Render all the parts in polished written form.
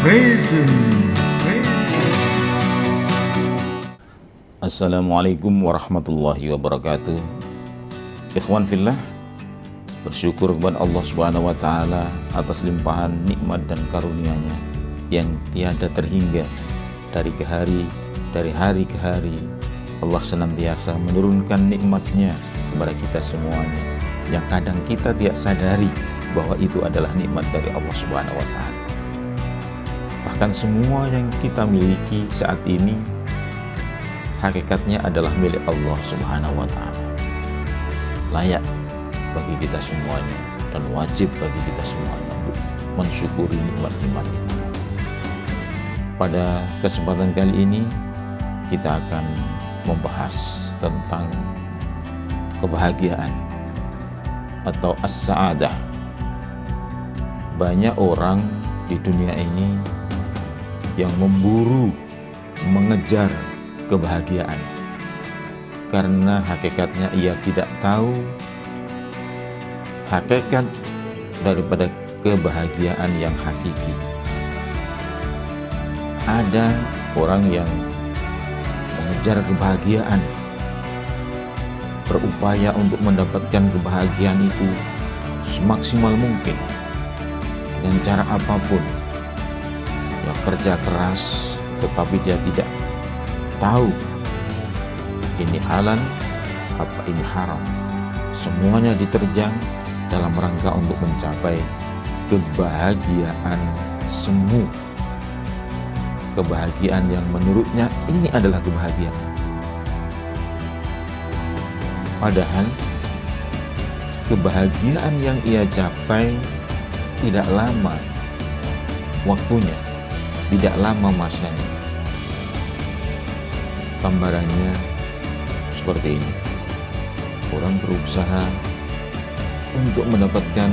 Present. Assalamualaikum warahmatullahi wabarakatuh. Ikhwan fillah, bersyukur kepada Allah Subhanahu wa taala atas limpahan nikmat dan karunia-Nya yang tiada terhingga dari hari ke hari. Allah senantiasa menurunkan nikmat-Nya kepada kita semuanya yang kadang kita tidak sadari bahwa itu adalah nikmat dari Allah Subhanahu wa taala. Bahkan semua yang kita miliki saat ini hakikatnya adalah milik Allah Subhanahu wa taala. Layak bagi kita semuanya dan wajib bagi kita semuanya untuk mensyukuri nikmat-nikmat itu. Pada kesempatan kali ini kita akan membahas tentang kebahagiaan atau as-sa'adah. Banyak orang di dunia ini yang memburu, mengejar kebahagiaan karena hakikatnya ia tidak tahu hakikat daripada kebahagiaan yang hakiki. Ada orang yang mengejar kebahagiaan, berupaya untuk mendapatkan kebahagiaan itu semaksimal mungkin dengan cara apapun. Ya, kerja keras tetapi dia tidak tahu ini halal apa ini haram. Semuanya diterjang dalam rangka untuk mencapai kebahagiaan semu, kebahagiaan yang menurutnya ini adalah kebahagiaan. Padahal kebahagiaan yang ia capai tidak lama waktunya, tidak lama masanya. Gambarannya seperti ini. Orang berusaha untuk mendapatkan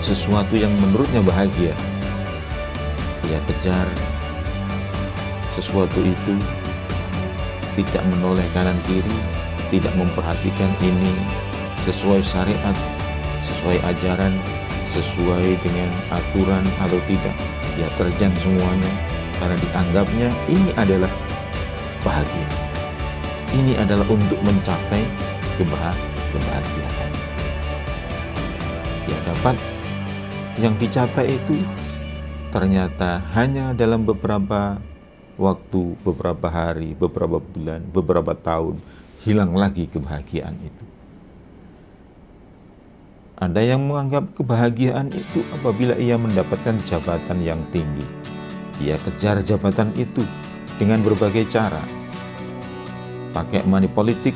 sesuatu yang menurutnya bahagia. Ia kejar sesuatu itu, tidak menoleh kanan kiri, tidak memperhatikan ini sesuai syariat, sesuai ajaran, sesuai dengan aturan atau tidak. Ia terjang semuanya karena dianggapnya ini adalah bahagia. Ini adalah untuk mencapai kebahagiaan. Ya, dapat yang dicapai itu ternyata hanya dalam beberapa waktu, beberapa hari, beberapa bulan, beberapa tahun, hilang lagi kebahagiaan itu. Ada yang menganggap kebahagiaan itu apabila ia mendapatkan jabatan yang tinggi. Ia kejar jabatan itu dengan berbagai cara. Pakai money politik,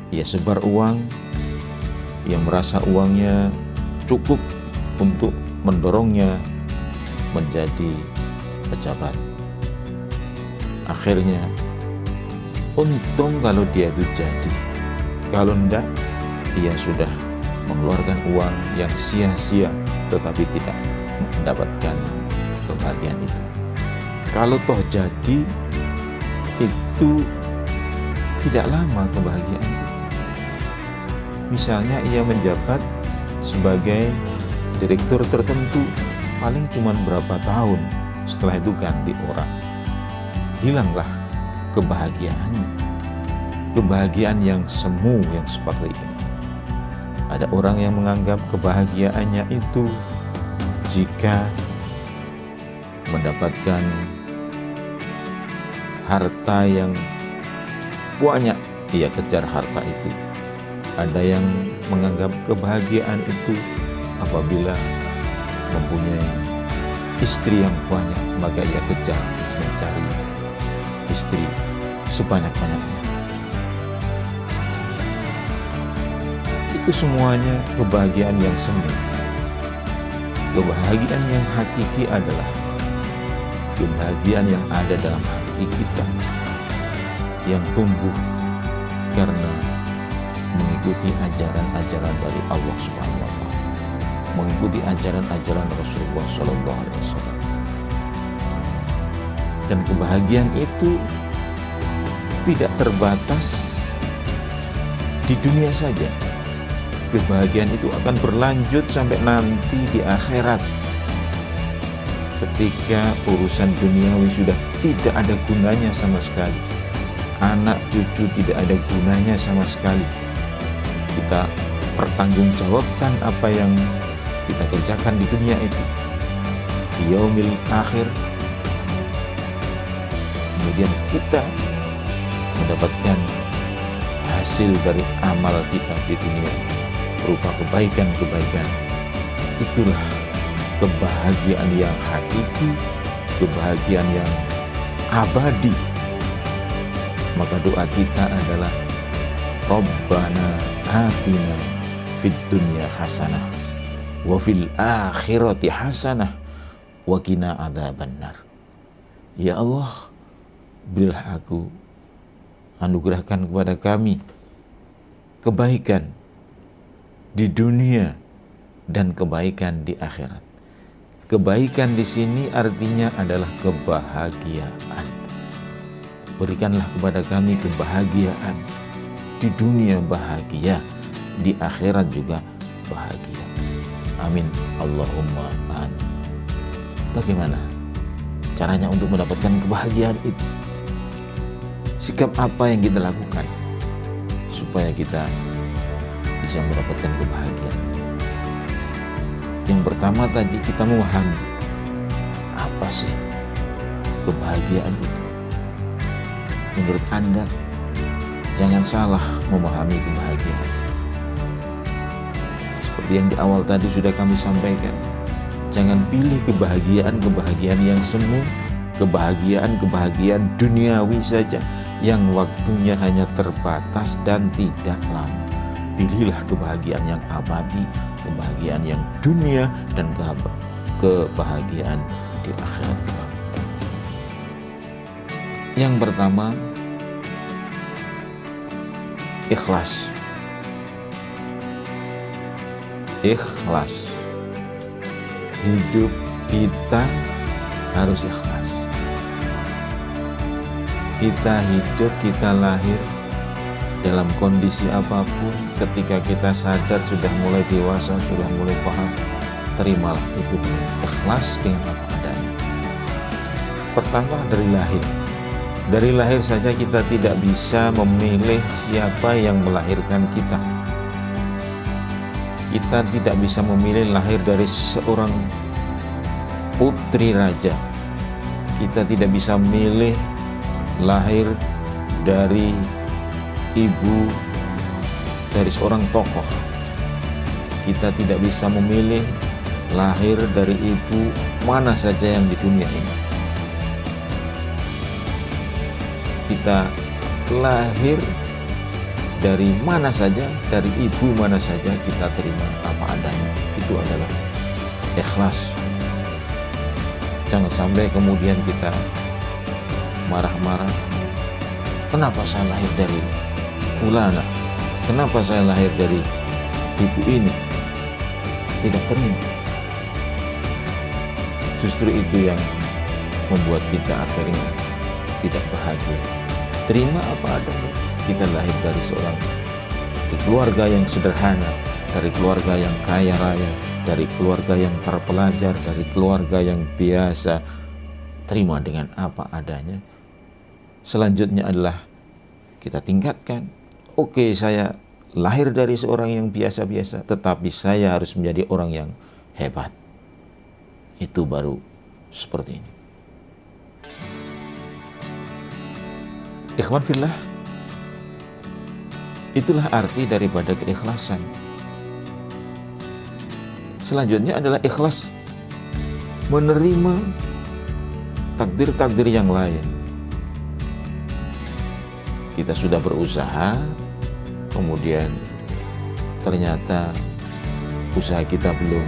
ia sebar uang, ia merasa uangnya cukup untuk mendorongnya menjadi pejabat. Akhirnya, untung kalau dia itu jadi. Kalau enggak, ia sudah mengeluarkan uang yang sia-sia tetapi tidak mendapatkan kebahagiaan itu. Kalau toh jadi, itu tidak lama kebahagiaan itu. Misalnya ia menjabat sebagai direktur tertentu, paling cuma berapa tahun, setelah itu ganti orang. Hilanglah kebahagiaannya. Kebahagiaan yang semu yang seperti ini. Ada orang yang menganggap kebahagiaannya itu jika mendapatkan harta yang banyak, ia kejar harta itu. Ada yang menganggap kebahagiaan itu apabila mempunyai istri yang banyak, maka ia kejar mencari istri sebanyak-banyaknya. Itu semuanya kebahagiaan yang semu. Kebahagiaan yang hakiki adalah kebahagiaan yang ada dalam hati kita, yang tumbuh karena mengikuti ajaran-ajaran dari Allah Subhanahu wa taala, mengikuti ajaran-ajaran Rasulullah sallallahu alaihi wasallam. Dan kebahagiaan itu tidak terbatas di dunia saja. Kebahagiaan itu akan berlanjut sampai nanti di akhirat. ketika urusan duniawi sudah tidak ada gunanya sama sekali, anak cucu tidak ada gunanya sama sekali, kita pertanggungjawabkan apa yang kita kerjakan di dunia itu di yaumil akhir, kemudian kita mendapatkan hasil dari amal kita di dunia berupa kebaikan-kebaikan. Itulah kebahagiaan yang hakiki, kebahagiaan yang abadi. Maka doa kita adalah Rabbana atina fid dunya hasanah wa fil akhirati hasanah wa qina adzabannar. Ya Allah, berilah aku, anugerahkan kepada kami kebaikan di dunia dan kebaikan di akhirat. Kebaikan di sini artinya adalah kebahagiaan. Berikanlah kepada kami kebahagiaan di dunia, bahagia di akhirat juga bahagia. Amin. Allahumma amin. Bagaimana caranya untuk mendapatkan kebahagiaan itu? Sikap apa yang kita lakukan supaya kita bisa mendapatkan kebahagiaan? Yang pertama tadi, kita memahami apa sih kebahagiaan itu. Menurut Anda, jangan salah memahami kebahagiaan. Seperti yang di awal tadi sudah kami sampaikan, jangan pilih kebahagiaan yang semu, kebahagiaan duniawi saja yang waktunya hanya terbatas dan tidak lama. Pilihlah kebahagiaan yang abadi, kebahagiaan yang dunia, dan kebahagiaan di akhirat. Yang pertama, ikhlas. Ikhlas. Hidup kita harus ikhlas. Kita hidup, kita lahir dalam kondisi apapun, ketika kita sadar sudah mulai dewasa, sudah mulai paham, terimalah itu dengan ikhlas, dengan apa adanya. Pertama, dari lahir saja kita tidak bisa memilih siapa yang melahirkan kita. Kita tidak bisa memilih lahir dari seorang putri raja. Kita tidak bisa memilih lahir dari ibu dari seorang tokoh. Kita tidak bisa memilih lahir dari ibu mana saja yang di dunia ini. Kita lahir dari mana saja, dari ibu mana saja, kita terima apa adanya. Itu adalah ikhlas. Jangan sampai kemudian kita marah-marah, kenapa saya lahir dari fulana, kenapa saya lahir dari ibu ini. Tidak terima. Justru itu yang membuat kita akhirnya tidak bahagia. Terima apa adanya. Kita lahir dari keluarga yang sederhana, dari keluarga yang kaya raya, dari keluarga yang terpelajar, dari keluarga yang biasa. Terima dengan apa adanya. Selanjutnya adalah kita tingkatkan. Oke, saya lahir dari seorang yang biasa-biasa, tetapi saya harus menjadi orang yang hebat. Itu baru seperti ini. Ikhwan fillah, itulah arti daripada keikhlasan. Selanjutnya adalah ikhlas menerima takdir-takdir yang lain. Kita sudah berusaha, kemudian ternyata usaha kita belum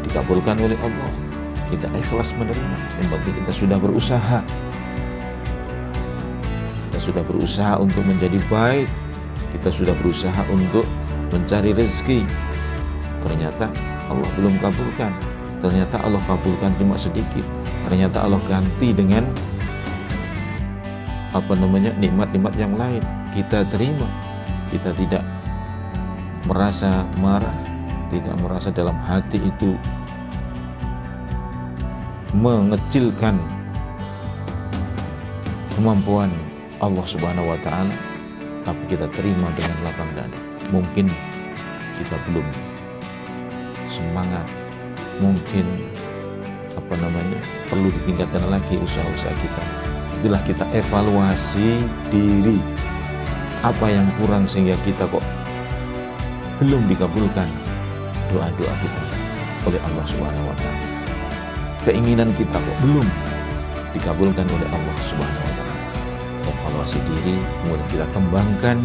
dikabulkan oleh Allah. Kita ikhlas menerima. Yang penting kita sudah berusaha. Kita sudah berusaha untuk menjadi baik. Kita sudah berusaha untuk mencari rezeki. Ternyata Allah belum kabulkan. Ternyata Allah kabulkan cuma sedikit. Ternyata Allah ganti dengan nikmat-nikmat yang lain. Kita terima. Kita tidak merasa marah, tidak merasa dalam hati itu mengecilkan kemampuan Allah Subhanahu wa Ta'ala, tapi kita terima dengan lapang dada. Mungkin kita belum semangat, mungkin perlu ditingkatkan lagi usaha-usaha kita. Itulah kita evaluasi diri, apa yang kurang sehingga kita kok belum dikabulkan doa-doa kita oleh Allah Subhanahu wa Ta'ala. Keinginan kita kok belum dikabulkan oleh Allah Subhanahu wa Ta'ala. Evaluasi diri, kemudian kita kembangkan,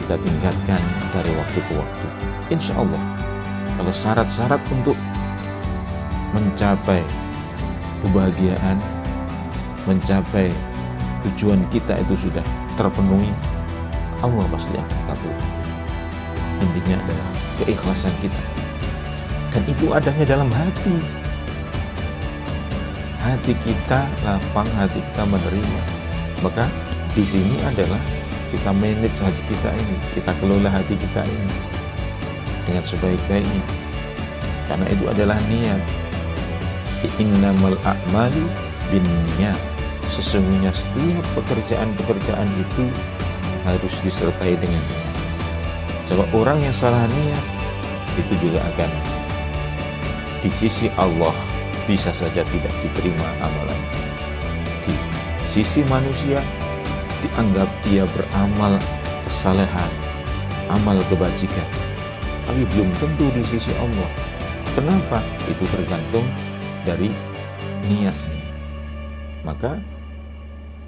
kita tingkatkan dari waktu ke waktu. Insya Allah, kalau syarat-syarat untuk mencapai kebahagiaan, mencapai tujuan kita itu sudah terpenuhi, Allah pasti akan kabulkan. Intinya adalah keikhlasan kita, dan itu adanya dalam hati. Hati kita lapang, hati kita menerima. Maka di sini adalah kita manage hati kita ini, kita kelola hati kita ini dengan sebaik-baiknya, karena itu adalah niat. Innamal a'malu binniyat. Sesungguhnya setiap pekerjaan-pekerjaan itu harus disertai dengan niat. Sebab orang yang salah niat itu juga akan di sisi Allah bisa saja tidak diterima amalan. Di sisi manusia dianggap ia beramal kesalehan, amal kebajikan, tapi belum tentu di sisi Allah. Kenapa? Itu tergantung dari niatnya. Maka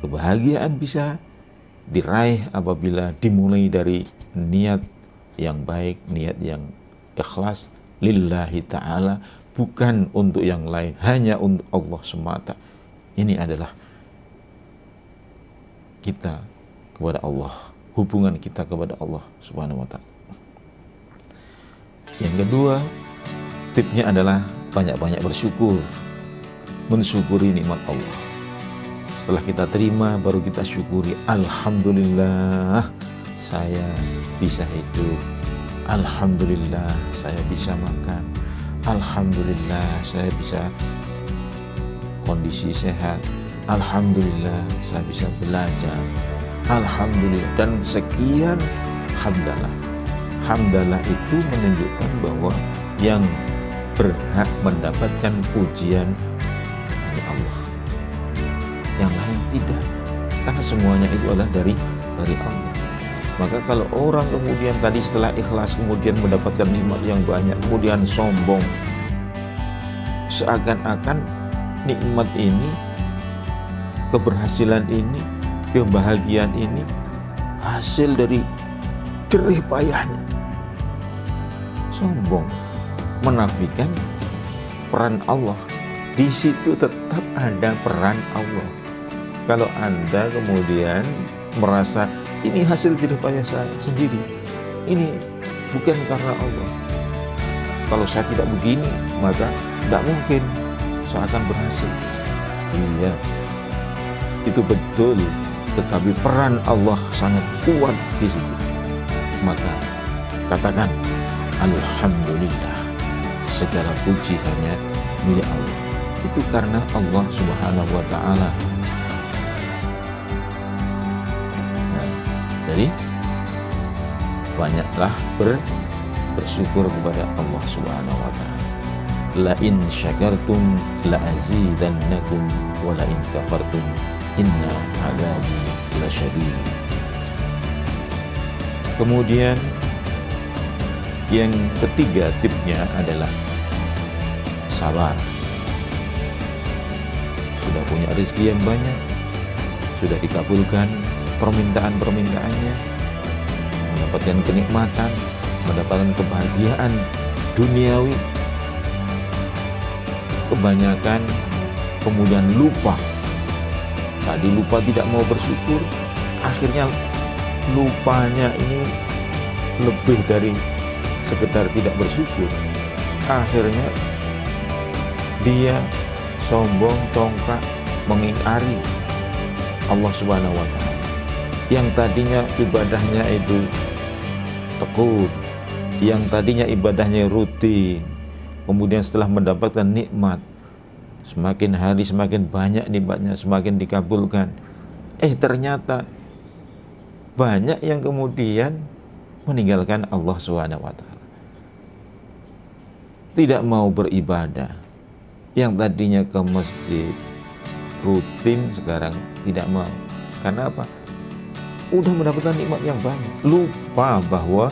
kebahagiaan bisa diraih apabila dimulai dari niat yang baik, niat yang ikhlas lillahi ta'ala, bukan untuk yang lain, hanya untuk Allah semata. Ini adalah kita kepada Allah, hubungan kita kepada Allah Subhanahu wa Ta'ala. Yang kedua, tipnya adalah banyak-banyak bersyukur, mensyukuri nikmat Allah. Setelah kita terima, baru kita syukuri. Alhamdulillah saya bisa hidup, alhamdulillah saya bisa makan, alhamdulillah saya bisa kondisi sehat, alhamdulillah saya bisa belajar, alhamdulillah, dan sekian hamdalah. Hamdalah itu menunjukkan bahwa yang berhak mendapatkan pujian hanya Allah, yang lain tidak, karena semuanya itu adalah dari Allah. Maka kalau orang kemudian tadi setelah ikhlas kemudian mendapatkan nikmat yang banyak, kemudian sombong, seakan-akan nikmat ini, keberhasilan ini, kebahagiaan ini hasil dari jerih payahnya. Sombong, menafikan peran Allah. Di situ tetap ada peran Allah. Kalau Anda kemudian merasa ini hasil jerih payah saya sendiri, ini bukan karena Allah. Kalau saya tidak begini, maka tidak mungkin saya akan berhasil. Iya, itu betul, tetapi peran Allah sangat kuat di situ. Maka katakan alhamdulillah, segala puji hanya milik Allah. Itu karena Allah Subhanahu wa Ta'ala. Jadi banyaklah bersyukur kepada Allah Subhanahu wa Ta'ala. La in syakartum la azidannakum wa la in kafartum inna adzabi lasyadid. Kemudian yang ketiga tipnya adalah sabar. Sudah punya rezeki yang banyak, sudah dikabulkan permintaan-permintaannya, mendapatkan kenikmatan, mendapatkan kebahagiaan duniawi, kebanyakan kemudian lupa. Tadi lupa tidak mau bersyukur, akhirnya lupanya ini lebih dari sekedar tidak bersyukur. Akhirnya dia sombong, congkak, mengingkari Allah Subhanahu wa Ta'ala. Yang tadinya ibadahnya itu tekun, yang tadinya ibadahnya rutin, kemudian setelah mendapatkan nikmat semakin hari semakin banyak nikmatnya, semakin dikabulkan. Ternyata banyak yang kemudian meninggalkan Allah SWT, tidak mau beribadah. Yang tadinya ke masjid rutin sekarang tidak mau. Karena apa? Udah mendapatkan nikmat yang banyak, lupa bahwa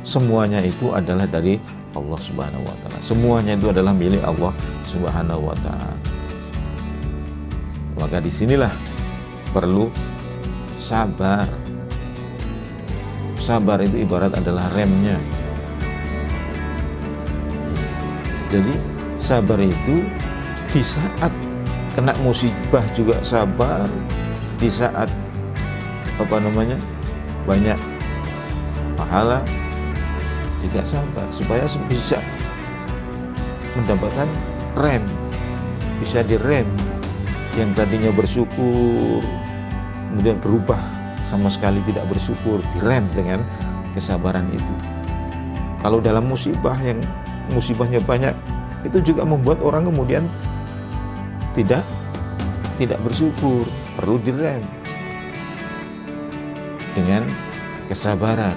semuanya itu adalah dari Allah Subhanahu wa Ta'ala. Semuanya itu adalah milik Allah Subhanahu wa Ta'ala. Maka disinilah perlu sabar. Sabar itu ibarat adalah remnya. Jadi sabar itu di saat kena musibah juga sabar, di saat banyak pahala juga sabar, supaya bisa mendapatkan rem, bisa direm. Yang tadinya bersyukur kemudian berubah sama sekali tidak bersyukur, direm dengan kesabaran itu. Kalau dalam musibah yang musibahnya banyak, itu juga membuat orang kemudian tidak bersyukur, perlu direm dengan kesabaran,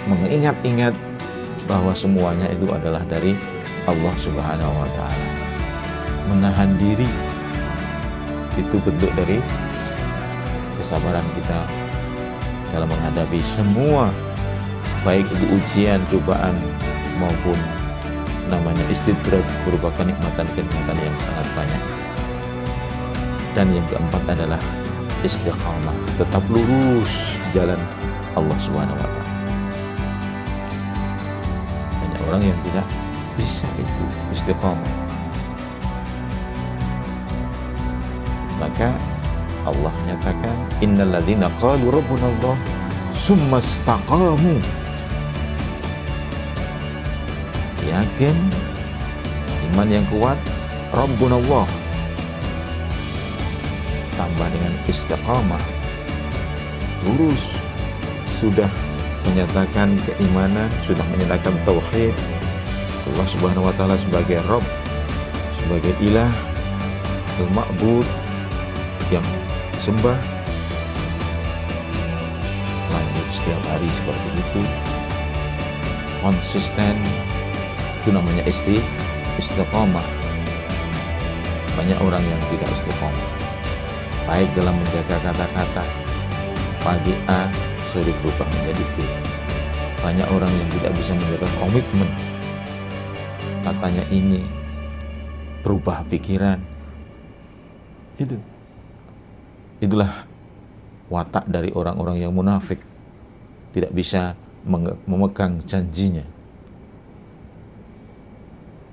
mengingat-ingat bahwa semuanya itu adalah dari Allah Subhanahu wa Ta'ala. Menahan diri itu bentuk dari kesabaran kita dalam menghadapi semua, baik itu ujian, cobaan maupun namanya istidraj, berupa kenikmatan-kenikmatan yang sangat banyak. Dan yang keempat adalah istiqamah, tetap lurus jalan Allah Subhanahu wa Ta'ala. Banyak orang yang tidak bisa itu istiqamah. Maka Allah nyatakan, innal ladzina qalu rabbuna Allah tsumma istaqamu. Yakin, iman yang kuat, rabbuna Allah, tambah dengan istiqamah, lurus, sudah menyatakan keimanan, sudah menyatakan tauhid Allah Subhanahu wa Ta'ala sebagai Rabb, sebagai ilah, al-ma'bud, yang sembah, lanjut setiap hari seperti itu, konsisten, itu namanya istiqamah. Banyak orang yang tidak istiqamah, baik dalam menjaga kata-kata, pagi A, sore berubah menjadi B. Banyak orang yang tidak bisa menjaga komitmen, katanya ini, berubah pikiran. Itulah watak dari orang-orang yang munafik, tidak bisa memegang janjinya.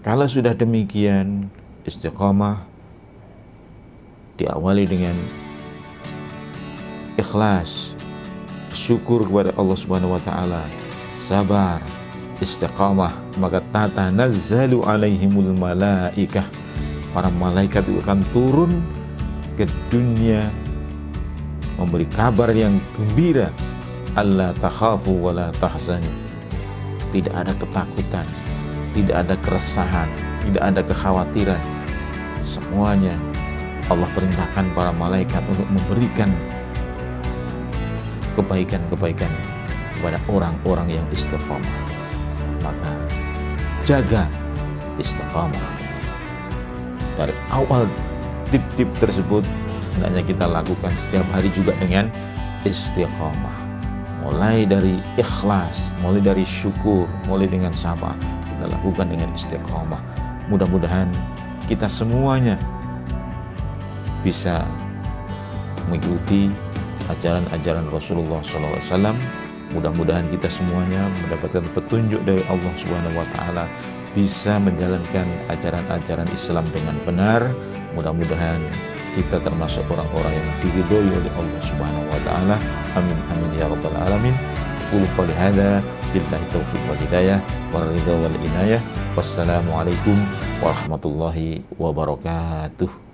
Kalau sudah demikian, istiqamah diawali dengan ikhlas, syukur kepada Allah Subhanahu wa Ta'ala, sabar, istiqamah, maka tatanazzalu alaihimul malaikah, para malaikat itu akan turun ke dunia memberi kabar yang gembira, alla takhafu wa la tahzanu. Tidak ada ketakutan, tidak ada keresahan, tidak ada kekhawatiran. Semuanya Allah perintahkan para malaikat untuk memberikan kebaikan-kebaikan kepada orang-orang yang istiqamah. Maka jaga istiqamah. Dari awal tip-tip tersebut hendaknya kita lakukan setiap hari juga dengan istiqamah. Mulai dari ikhlas, mulai dari syukur, mulai dengan sabar, kita lakukan dengan istiqamah. Mudah-mudahan kita semuanya bisa mengikuti ajaran-ajaran Rasulullah SAW. Mudah-mudahan kita semuanya mendapatkan petunjuk dari Allah Subhanahu wa Ta'ala, bisa menjalankan ajaran-ajaran Islam dengan benar. Mudah-mudahan kita termasuk orang-orang yang diridhoi oleh Allah Subhanahu wa Ta'ala. Amin amin ya rabbal alamin. Qul qali hadza billahi taufiq wal hidayah wal ridha wal inayah. Wassalamualaikum warahmatullahi wabarakatuh.